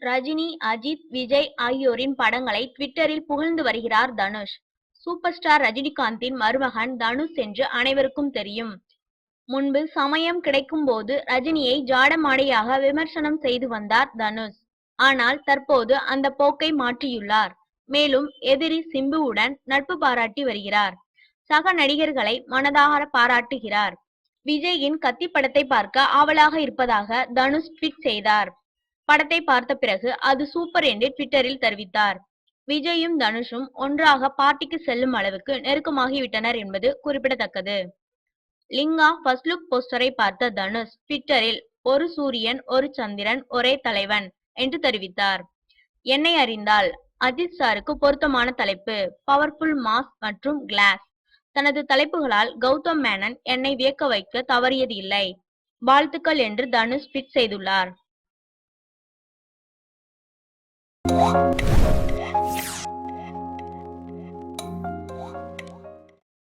ரஜினி, அஜித், விஜய் ஆகியோரின் படங்களை ட்விட்டரில் புகழ்ந்து வருகிறார் தனுஷ். சூப்பர் ஸ்டார் ரஜினிகாந்தின் மருமகன் தனுஷ் என்று அனைவருக்கும் தெரியும். முன்பு சமயம் கிடைக்கும் போது ரஜினியை ஜாடமாடையாக விமர்சனம் செய்து வந்தார் தனுஷ். ஆனால் தற்போது அந்த போக்கை மாற்றியுள்ளார். மேலும் எதிரி சிம்புவுடன் நட்பு பாராட்டி வருகிறார். சக நடிகர்களை மனதார பாராட்டுகிறார். விஜயின் கத்தி படத்தை பார்க்க ஆவலாக இருப்பதாக தனுஷ் ட்வீட் செய்தார். படத்தை பார்த்த பிறகு அது சூப்பர் என்று ட்விட்டரில் தெரிவித்தார். விஜயும் தனுஷும் ஒன்றாக பார்ட்டிக்கு செல்லும் அளவுக்கு நெருக்கமாகிவிட்டனர் என்பது குறிப்பிடத்தக்கது. லிங்கா ஃபர்ஸ்ட் லுக் போஸ்டரை பார்த்த தனுஷ் ட்விட்டரில் ஒரு சூரியன், ஒரு சந்திரன், ஒரே தலைவன் என்று தெரிவித்தார். என்னை அறிந்தால் அஜித் சாருக்கு பொருத்தமான தலைப்பு, பவர்ஃபுல் மாஸ் மற்றும் கிளாஸ். தனது தலைப்புகளால் கௌதம் மேனன் என்னை வியக்க வைக்க தவறியது இல்லை. வாழ்த்துக்கள் என்று தனுஷ் ட்வீட் செய்துள்ளார்.